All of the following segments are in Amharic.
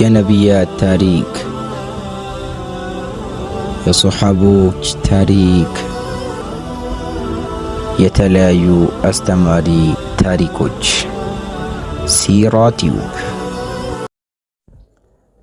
የነቢያት ታሪክ፣ የሶሐቦች ታሪክ፣ የተለያዩ አስተማሪ ታሪኮች። ሲራ ቲዩብ።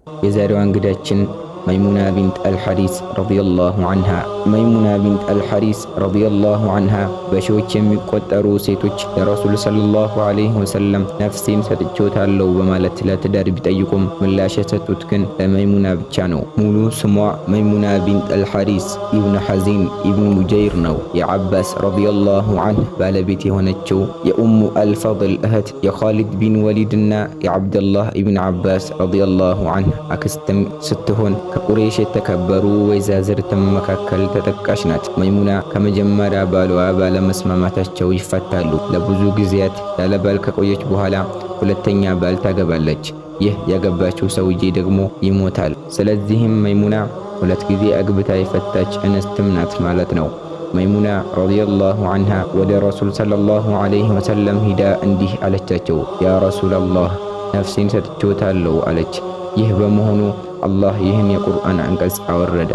የዛሬዋ እንግዳችን መይሙና ቢንት አልሐሪስ ረዲየላሁ ዐንሃ። መይሙና ቢንት አልሐሪስ ረዲየላሁ ዐንሃ በሺዎች የሚቆጠሩ ሴቶች ለረሱል ሰለላሁ ዐለይሂ ወሰለም ነፍሴን ሰጥቼዎታለሁ በማለት ለትዳር ቢጠይቁም ምላሽ የሰጡት ግን ለመይሙና ብቻ ነው። ሙሉ ስሟ መይሙና ቢንት አልሐሪስ ኢብኑ ሐዚን ኢብኑ ሙጀይር ነው። የዓባስ ረዲየላሁ ዐንሁ ባለቤት የሆነችው የኡሙ አልፈድል እህት የኻሊድ ቢን ወሊድና የዓብደላህ ኢብን ዓባስ ረዲየላሁ ዐንሁ አክስትም ስትሆን ከቁረይሽ የተከበሩ ወይዛዝርትም መካከል ተጠቃሽ ናት። መይሙና ከመጀመሪያ ባሏ ባለመስማማታቸው ይፈታሉ። ለብዙ ጊዜያት ያለ ባል ከቆየች በኋላ ሁለተኛ ባል ታገባለች። ይህ ያገባችው ሰውዬ ደግሞ ይሞታል። ስለዚህም መይሙና ሁለት ጊዜ አግብታ የፈታች እንስትም ናት ማለት ነው። መይሙና ረዲየላሁ ዐንሃ ወደ ረሱል ሰለላሁ ዐለይሂ ወሰለም ሂዳ እንዲህ አለቻቸው፣ ያ ረሱለላህ ነፍሴን ሰጥቼዎታለሁ አለች። ይህ በመሆኑ አላህ ይህን የቁርአን አንቀጽ አወረደ።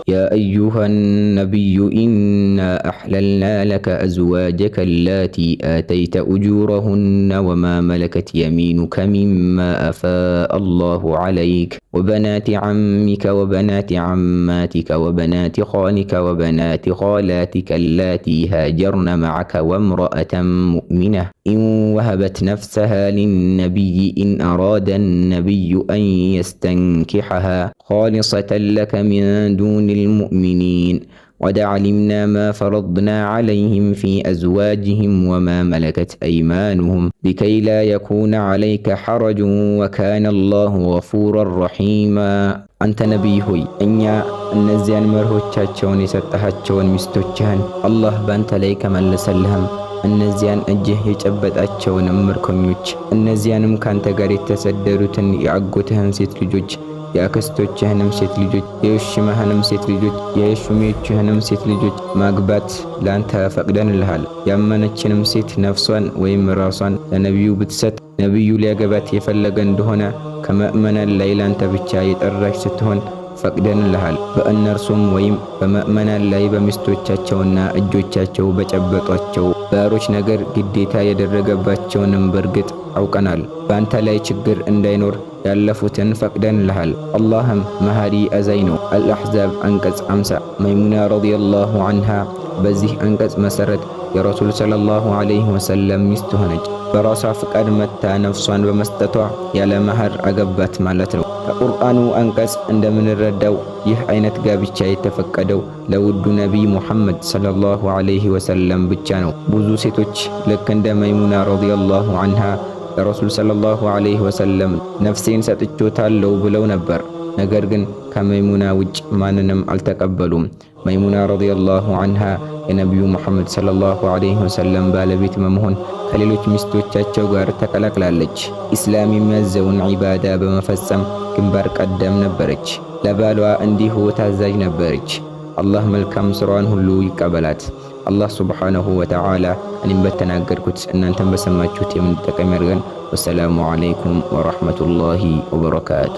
ያ አዩሃ ነቢዩ ኢና አሕለልና ለከ አዝዋጀከ አላቲ አተይተ ኡጁረሁነ ወማ መለከት የሚኑከ ሚማ አፋአ አላሁ ዐለይክ ወበናቲ ዐሚከ ወበናቲ ዐማቲከ ወበናቲ ኻሊከ ወበናቲ ኻላቲከ አላቲ ሃጀርነ መዐከ ወምረአተን ሙእሚነህ ኢን ወሀበት ነፍሰሃ ሊነቢይ ኢን አራደ ነቢዩ አን የስተንኪሐሃ ኻሊሰተን ለከ ሚን ዱኒል ሙእሚኒን ወድ ዐሊምና ማ ፈረድና ዐለይሂም ፊ አዝዋጅሂም ወማ መለከት አይማኑሁም ሊከይ ላ የኩነ ዐለይከ ሐረጁን ወካነ አላሁ ገፉረን ረሒማ። አንተ ነቢይ ሆይ እኛ እነዚያን መርሆቻቸውን የሰጠሃቸውን ሚስቶችህን አላህ ባንተ ላይ ከመለሰልህም እነዚያን እጅህ የጨበጣቸውንም ምርኮኞች እነዚያንም ካንተ ጋር የተሰደዱትን የአጎትህን ሴት ልጆች የአክስቶችህንም ሴት ልጆች የውሽማህንም ሴት ልጆች የሹሜችህንም ሴት ልጆች ማግባት ላንተ ፈቅደንልሃል። ያመነችንም ሴት ነፍሷን ወይም ራሷን ለነቢዩ ብትሰጥ ነቢዩ ሊያገባት የፈለገ እንደሆነ ከመእመናን ላይ ላንተ ብቻ የጠራች ስትሆን ፈቅደንልሃል። በእነርሱም ወይም በመእመናን ላይ በሚስቶቻቸውና እጆቻቸው በጨበጧቸው ባሮች ነገር ግዴታ የደረገባቸውንም በርግጥ አውቀናል። በአንተ ላይ ችግር እንዳይኖር ያለፉትን ፈቅደንልሃል። አላህም መሃሪ አዛኝ ነው። አልአሕዛብ አንቀጽ 50። መይሙና ረዲየላሁ ዐንሃ በዚህ አንቀጽ መሰረት የረሱል ሰለላሁ ዐለይሂ ወሰለም ሚስት ሆነች። በራሷ ፍቃድ መታ ነፍሷን በመስጠቷ ያለ መህር አገባት ማለት ነው። ከቁርአኑ አንቀጽ እንደምንረዳው ይህ አይነት ጋብቻ የተፈቀደው ለውዱ ነቢይ ሙሐመድ ሰለላሁ ዐለይሂ ወሰለም ብቻ ነው። ብዙ ሴቶች ልክ እንደ መይሙና ረዲየላሁ ዐንሃ ለረሱል ሰለላሁ ዐለይሂ ወሰለም ነፍሴን ሰጥቼዎታለሁ ብለው ነበር። ነገር ግን ከመይሙና ውጭ ማንንም አልተቀበሉም። መይሙና ረዲየላሁ ዐንሃ የነቢዩ ሙሐመድ ሰለላሁ ዐለይሂ ወሰለም ባለቤት በመሆን ከሌሎች ሚስቶቻቸው ጋር ተቀላቅላለች። ኢስላም የሚያዘውን ዒባዳ በመፈጸም ግንባር ቀደም ነበረች። ለባሏ እንዲሁ ታዛዥ ነበረች። አላህ መልካም ስራዋን ሁሉ ይቀበላት። አላህ ሱብሓነሁ ወተዓላ እኔም በተናገርኩት እናንተም በሰማችሁት የምንጠቀም ያድርገን። ወሰላሙ ዐለይኩም ወረሕመቱላሂ ወበረካቱ።